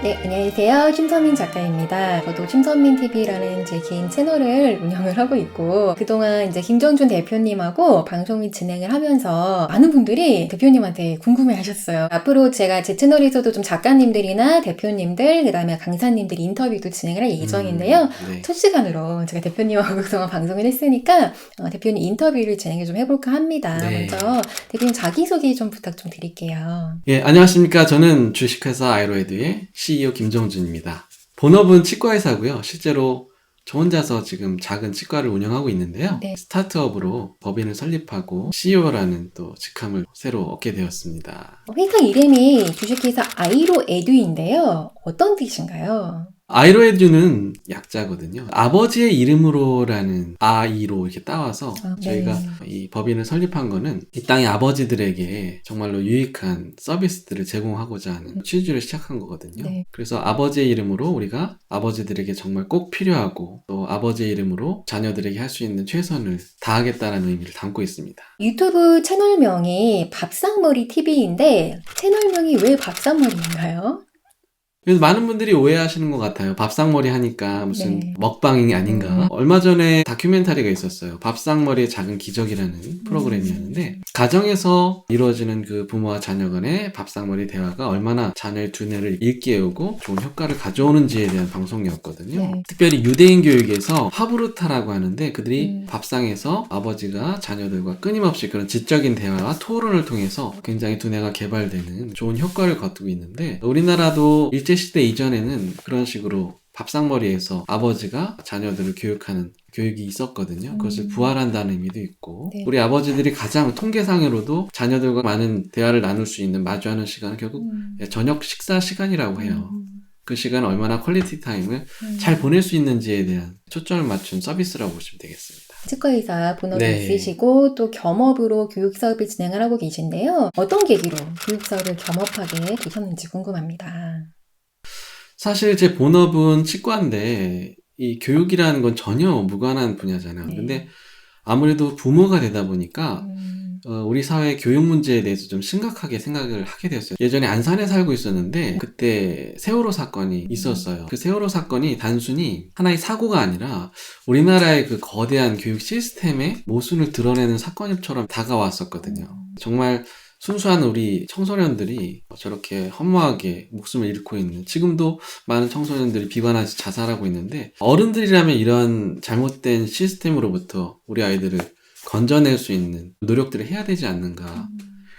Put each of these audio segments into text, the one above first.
네, 안녕하세요. 심선민 작가입니다. 저도 심선민TV라는 제 개인 채널을 운영을 하고 있고, 그동안 이제 김정준 대표님하고 방송 및 진행을 하면서 많은 분들이 대표님한테 궁금해 하셨어요. 앞으로 제가 제 채널에서도 좀 작가님들이나 대표님들, 그 다음에 강사님들 인터뷰도 진행을 할 예정인데요. 네. 첫 시간으로 제가 대표님하고 그동안 방송을 했으니까, 대표님 인터뷰를 진행을 좀 해볼까 합니다. 네. 먼저 대표님 자기소개 좀 부탁 좀 드릴게요. 예, 안녕하십니까. 저는 주식회사 아이로에드의 CEO 김정준입니다. 본업은 치과의사고요. 실제로 저 혼자서 지금 작은 치과를 운영하고 있는데요. 네. 스타트업으로 법인을 설립하고 CEO라는 또 직함을 새로 얻게 되었습니다. 회사 이름이 주식회사 아이로에듀인데요. 어떤 뜻인가요? 아이로에듀는 약자거든요. 아버지의 이름으로라는 아이로 이렇게 따와서 저희가 이 법인을 설립한 거는 이 땅의 아버지들에게 정말로 유익한 서비스들을 제공하고자 하는 취지로 시작한 거거든요. 네. 그래서 아버지의 이름으로 우리가 아버지들에게 정말 꼭 필요하고 또 아버지의 이름으로 자녀들에게 할 수 있는 최선을 다하겠다는 의미를 담고 있습니다. 유튜브 채널명이 밥상머리 TV인데 채널명이 왜 밥상머리인가요? 그래서 많은 분들이 오해하시는 것 같아요. 밥상머리 하니까 무슨 네. 먹방이 아닌가. 얼마 전에 다큐멘터리가 있었어요. 밥상머리의 작은 기적이라는 프로그램이었는데 가정에서 이루어지는 그 부모와 자녀 간의 밥상머리 대화가 얼마나 자녀의 두뇌를 일깨우고 좋은 효과를 가져오는지에 대한 방송이었거든요. 네. 특별히 유대인 교육에서 하브루타라고 하는데 그들이 밥상에서 아버지가 자녀들과 끊임없이 그런 지적인 대화와 토론을 통해서 굉장히 두뇌가 개발되는 좋은 효과를 거두고 있는데 우리나라도 일제시대 이전에는 그런 식으로 밥상머리에서 아버지가 자녀들을 교육하는 교육이 있었거든요. 그것을 부활한다는 의미도 있고 네. 우리 아버지들이 가장 통계상으로도 자녀들과 많은 대화를 나눌 수 있는 마주하는 시간은 결국 저녁 식사 시간이라고 해요. 그 시간을 얼마나 퀄리티 타임을 잘 보낼 수 있는지에 대한 초점을 맞춘 서비스라고 보시면 되겠습니다. 치과의사 본업이 네. 있으시고 또 겸업으로 교육사업을 진행을 하고 계신데요. 어떤 계기로 교육사업을 겸업하게 되셨는지 궁금합니다. 사실 제 본업은 치과인데 이 교육이라는 건 전혀 무관한 분야잖아요. 네. 근데 아무래도 부모가 되다 보니까 우리 사회 교육 문제에 대해서 좀 심각하게 생각을 하게 됐어요. 예전에 안산에 살고 있었는데 그때 세월호 사건이 있었어요. 그 세월호 사건이 단순히 하나의 사고가 아니라 우리나라의 그 거대한 교육 시스템의 모순을 드러내는 사건처럼 다가왔었거든요. 정말 순수한 우리 청소년들이 저렇게 허무하게 목숨을 잃고 있는, 지금도 많은 청소년들이 비관하지 자살하고 있는데 어른들이라면 이런 잘못된 시스템으로부터 우리 아이들을 건져낼 수 있는 노력들을 해야 되지 않는가.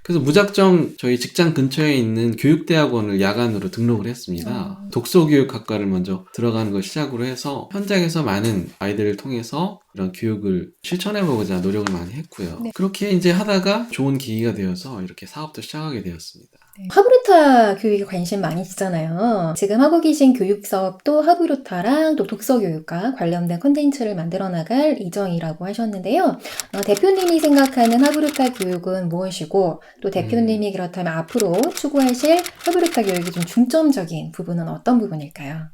그래서 무작정 저희 직장 근처에 있는 교육대학원을 야간으로 등록을 했습니다. 독서교육학과를 먼저 들어가는 걸 시작으로 해서 현장에서 많은 아이들을 통해서 이런 교육을 실천해보고자 노력을 많이 했고요. 네. 그렇게 이제 하다가 좋은 계기가 되어서 이렇게 사업도 시작하게 되었습니다. 하브루타 교육에 관심 많이 있잖아요. 지금 하고 계신 교육 사업도 하브루타랑 또 독서교육과 관련된 콘텐츠를 만들어 나갈 예정이라고 하셨는데요. 대표님이 생각하는 하브루타 교육은 무엇이고 또 대표님이 그렇다면 앞으로 추구하실 하브루타 교육의 좀 중점적인 부분은 어떤 부분일까요?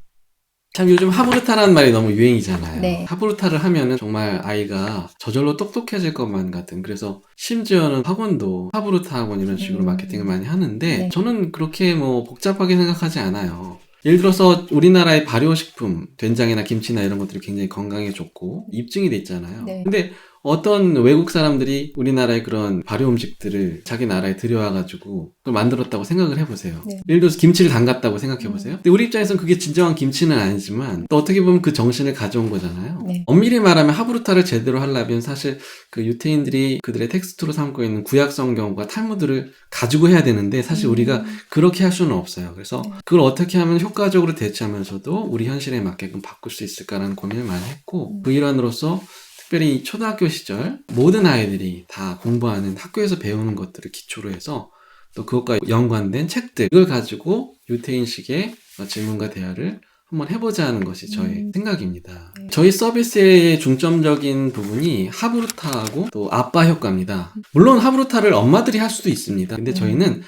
참 요즘 하브루타라는 말이 너무 유행이잖아요. 네. 하브루타를 하면은 정말 아이가 저절로 똑똑해질 것만 같은, 그래서 심지어는 학원도 하브루타 학원 이런 식으로 마케팅을 많이 하는데 네. 저는 그렇게 뭐 복잡하게 생각하지 않아요. 예를 들어서 우리나라의 발효식품, 된장이나 김치나 이런 것들이 굉장히 건강에 좋고 입증이 돼 있잖아요. 네. 근데 어떤 외국 사람들이 우리나라의 그런 발효 음식들을 자기 나라에 들여와가지고 그걸 만들었다고 생각을 해보세요. 네. 예를 들어서 김치를 담갔다고 생각해보세요. 근데 우리 입장에서는 그게 진정한 김치는 아니지만 또 어떻게 보면 그 정신을 가져온 거잖아요. 네. 엄밀히 엄밀히 말하면 하브루타를 제대로 하려면 사실 그 유태인들이 그들의 텍스트로 삼고 있는 구약 성경과 탈무드를 가지고 해야 되는데 사실 우리가 그렇게 할 수는 없어요. 그래서 그걸 어떻게 하면 효과적으로 대체하면서도 우리 현실에 맞게끔 바꿀 수 있을까라는 고민을 많이 했고 그 일환으로서 특별히 초등학교 시절 모든 아이들이 다 공부하는 학교에서 배우는 것들을 기초로 해서 또 그것과 연관된 책들, 이걸 가지고 유태인식의 질문과 대화를 한번 해보자 하는 것이 저의 생각입니다. 저희 서비스의 중점적인 부분이 하브루타하고 또 아빠 효과입니다. 물론 하브루타를 엄마들이 할 수도 있습니다. 근데 저희는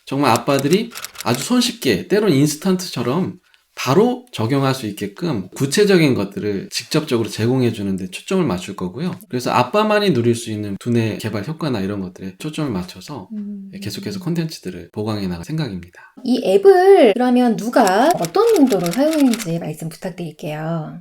정말 아빠들이 아주 손쉽게, 때론 인스턴트처럼 바로 적용할 수 있게끔 구체적인 것들을 직접적으로 제공해 주는데 초점을 맞출 거고요. 그래서 아빠만이 누릴 수 있는 두뇌 개발 효과나 이런 것들에 초점을 맞춰서 계속해서 콘텐츠들을 보강해 나갈 생각입니다. 이 앱을 그러면 누가 어떤 용도로 사용하는지 말씀 부탁드릴게요.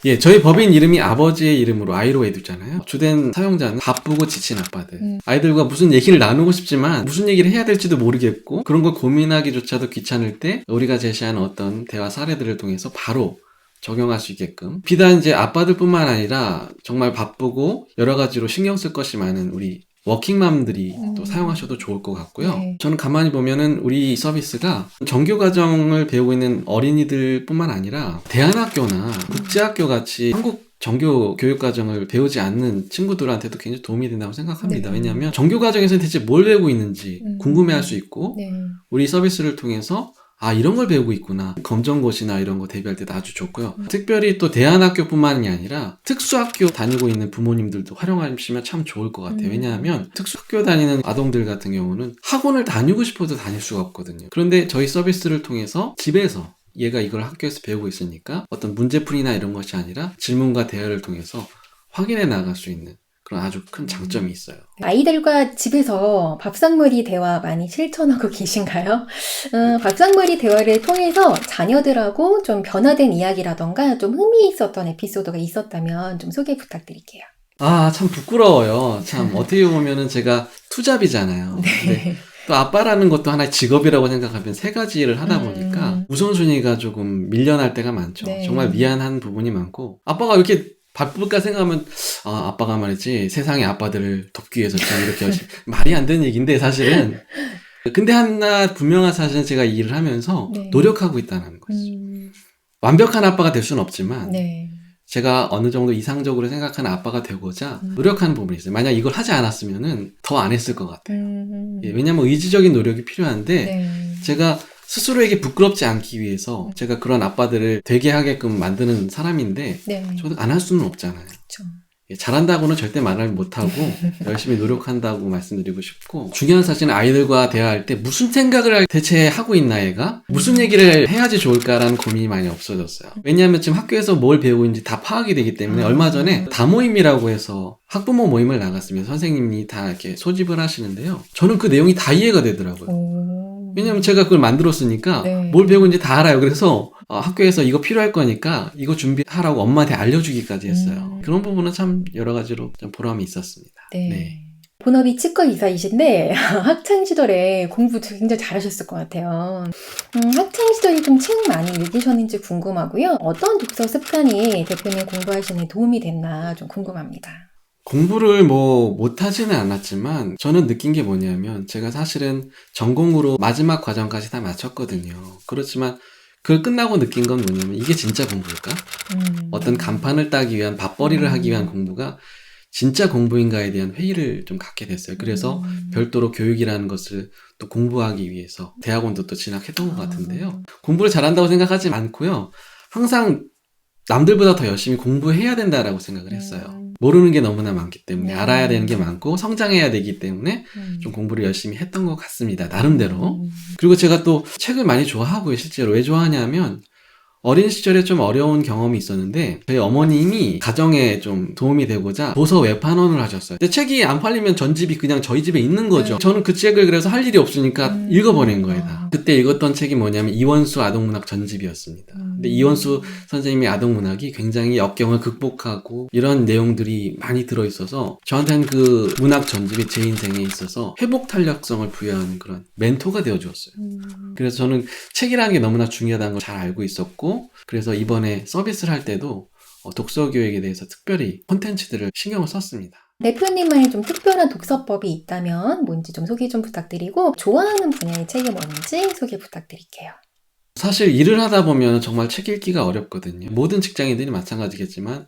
예, 저희 법인 이름이 아버지의 이름으로 아이로 에듀잖아요. 주된 사용자는 바쁘고 지친 아빠들. 아이들과 무슨 얘기를 나누고 싶지만 무슨 얘기를 해야 될지도 모르겠고 그런 걸 고민하기조차도 귀찮을 때 우리가 제시하는 어떤 대화 사례들을 통해서 바로 적용할 수 있게끔 비단 이제 아빠들뿐만 아니라 정말 바쁘고 여러 가지로 신경 쓸 것이 많은 우리 워킹맘들이 또 사용하셔도 좋을 것 같고요. 네. 저는 가만히 보면은 우리 서비스가 정규과정을 배우고 있는 어린이들 뿐만 아니라 대안학교나 국제학교 같이 한국 정규 교육과정을 배우지 않는 친구들한테도 굉장히 도움이 된다고 생각합니다. 네. 왜냐하면 정규과정에서는 대체 뭘 배우고 있는지 궁금해할 수 있고 네. 우리 서비스를 통해서 아 이런 걸 배우고 있구나. 검정고시나 이런 거 대비할 때도 아주 좋고요. 특별히 또 대안학교뿐만이 아니라 특수학교 다니고 있는 부모님들도 활용하시면 참 좋을 것 같아요. 왜냐하면 특수학교 다니는 아동들 같은 경우는 학원을 다니고 싶어도 다닐 수가 없거든요. 그런데 저희 서비스를 통해서 집에서 얘가 이걸 학교에서 배우고 있으니까 어떤 문제풀이나 이런 것이 아니라 질문과 대화를 통해서 확인해 나갈 수 있는 그런 아주 큰 장점이 있어요. 아이들과 집에서 밥상머리 대화 많이 실천하고 계신가요? 밥상머리 대화를 통해서 자녀들하고 좀 변화된 이야기라던가 좀 흥미 있었던 에피소드가 있었다면 좀 소개 부탁드릴게요. 아, 참 부끄러워요. 참 어떻게 보면은 제가 투잡이잖아요. 근데 또 아빠라는 것도 하나의 직업이라고 생각하면 세 가지 일을 하다 보니까 우선순위가 조금 밀려날 때가 많죠. 네. 정말 미안한 부분이 많고 아빠가 왜 이렇게 바쁠까 생각하면 아, 아빠가 말이지 세상의 아빠들을 돕기 위해서 참 이렇게 열심히 말이 안 되는 얘기인데 사실은 근데 하나 분명한 사실은 제가 이 일을 하면서 네. 노력하고 있다는 거죠. 완벽한 아빠가 될 수는 없지만 네. 제가 어느 정도 이상적으로 생각하는 아빠가 되고자 노력하는 부분이 있어요. 만약 이걸 하지 않았으면은 더 안 했을 것 같아요. 예, 왜냐하면 의지적인 노력이 필요한데 네. 제가 스스로에게 부끄럽지 않기 위해서 제가 그런 아빠들을 되게 하게끔 만드는 사람인데 네. 저도 안 할 수는 없잖아요. 그렇죠. 예, 잘한다고는 절대 말을 못하고 열심히 노력한다고 말씀드리고 싶고 중요한 사실은 아이들과 대화할 때 무슨 생각을 대체 하고 있나 얘가 무슨 얘기를 해야지 좋을까라는 고민이 많이 없어졌어요. 왜냐하면 지금 학교에서 뭘 배우고 있는지 다 파악이 되기 때문에 얼마 전에 다모임이라고 해서 학부모 모임을 나갔으면 선생님이 다 이렇게 소집을 하시는데요. 저는 그 내용이 다 이해가 되더라고요. 왜냐면 제가 그걸 만들었으니까 네. 뭘 배우는지 다 알아요. 그래서 학교에서 이거 필요할 거니까 이거 준비하라고 엄마한테 알려주기까지 했어요. 그런 부분은 참 여러 가지로 좀 보람이 있었습니다. 네. 네. 본업이 치과 의사이신데 학창 시절에 공부 굉장히 잘하셨을 것 같아요. 학창 시절에 좀 책 많이 읽으셨는지 궁금하고요. 어떤 독서 습관이 대표님 공부하시는 데 도움이 됐나 좀 궁금합니다. 공부를 뭐 못하지는 않았지만 저는 느낀 게 뭐냐면 제가 사실은 전공으로 마지막 과정까지 다 마쳤거든요. 그렇지만 그걸 끝나고 느낀 건 뭐냐면 이게 진짜 공부일까? 어떤 간판을 따기 위한 밥벌이를 하기 위한 공부가 진짜 공부인가에 대한 회의를 좀 갖게 됐어요. 그래서 별도로 교육이라는 것을 또 공부하기 위해서 대학원도 또 진학했던 것 같은데요. 공부를 잘한다고 생각하지 않고요. 항상 남들보다 더 열심히 공부해야 된다라고 생각을 했어요. 모르는 게 너무나 많기 때문에 네. 알아야 되는 게 많고 성장해야 되기 때문에 좀 공부를 열심히 했던 것 같습니다. 나름대로. 그리고 제가 또 책을 많이 좋아하고요. 실제로 왜 좋아하냐면 어린 시절에 좀 어려운 경험이 있었는데 저희 어머님이 가정에 좀 도움이 되고자 도서 외판원을 하셨어요. 근데 책이 안 팔리면 전집이 그냥 저희 집에 있는 거죠. 저는 그 책을 그래서 할 일이 없으니까 읽어버린 거예요. 다. 그때 읽었던 책이 뭐냐면 이원수 아동문학 전집이었습니다. 근데 이원수 선생님의 아동문학이 굉장히 역경을 극복하고 이런 내용들이 많이 들어있어서 저한테는 그 문학 전집이 제 인생에 있어서 회복 탄력성을 부여하는 그런 멘토가 되어주었어요. 그래서 저는 책이라는 게 너무나 중요하다는 걸 잘 알고 있었고 그래서 이번에 서비스를 할 때도 독서 교육에 대해서 특별히 콘텐츠들을 신경을 썼습니다. 대표님만의 좀 특별한 독서법이 있다면 뭔지 좀 소개 좀 부탁드리고 좋아하는 분야의 책이 뭔지 소개 부탁드릴게요. 사실 일을 하다 보면 정말 책 읽기가 어렵거든요. 모든 직장인들이 마찬가지겠지만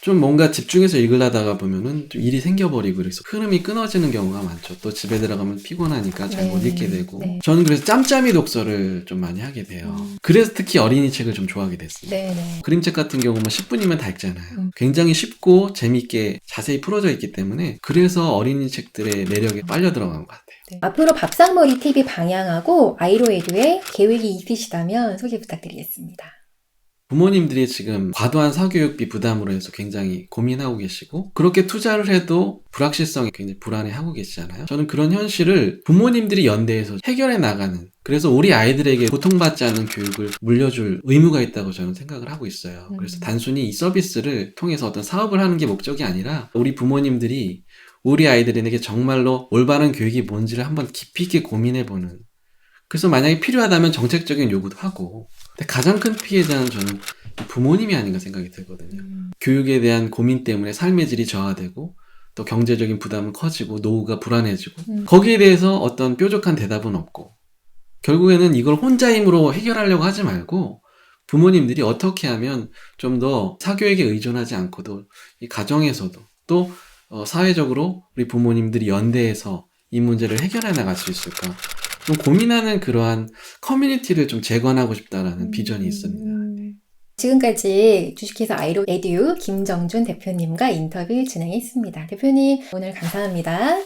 좀 뭔가 집중해서 읽으려다가 보면은 좀 일이 생겨버리고 그래서 흐름이 끊어지는 경우가 많죠. 또 집에 들어가면 피곤하니까 잘 못 읽게 되고 네. 저는 그래서 짬짬이 독서를 좀 많이 하게 돼요. 그래서 특히 어린이 책을 좀 좋아하게 됐습니다. 네. 그림책 같은 경우는 10분이면 다 읽잖아요. 굉장히 쉽고 재밌게 자세히 풀어져 있기 때문에 그래서 어린이 책들의 매력에 빨려 들어간 것 같아요. 네. 앞으로 밥상머리 TV 방향하고 아이로에듀의 계획이 있으시다면 소개 부탁드리겠습니다. 부모님들이 지금 과도한 사교육비 부담으로 해서 굉장히 고민하고 계시고 그렇게 투자를 해도 불확실성이 굉장히 불안해하고 계시잖아요. 저는 그런 현실을 부모님들이 연대해서 해결해 나가는, 그래서 우리 아이들에게 고통받지 않는 교육을 물려줄 의무가 있다고 저는 생각을 하고 있어요. 그래서 단순히 이 서비스를 통해서 어떤 사업을 하는 게 목적이 아니라 우리 부모님들이 우리 아이들에게 정말로 올바른 교육이 뭔지를 한번 깊이 있게 고민해보는, 그래서 만약에 필요하다면 정책적인 요구도 하고, 근데 가장 큰 피해자는 저는 부모님이 아닌가 생각이 들거든요. 교육에 대한 고민 때문에 삶의 질이 저하되고 또 경제적인 부담은 커지고 노후가 불안해지고 거기에 대해서 어떤 뾰족한 대답은 없고, 결국에는 이걸 혼자 힘으로 해결하려고 하지 말고 부모님들이 어떻게 하면 좀 더 사교육에 의존하지 않고도 이 가정에서도 또 사회적으로 우리 부모님들이 연대해서 이 문제를 해결해 나갈 수 있을까, 좀 고민하는 그러한 커뮤니티를 좀 재건하고 싶다라는 비전이 있습니다. 지금까지 주식회사 아이로 에듀 김정준 대표님과 인터뷰 진행했습니다. 대표님 오늘 감사합니다.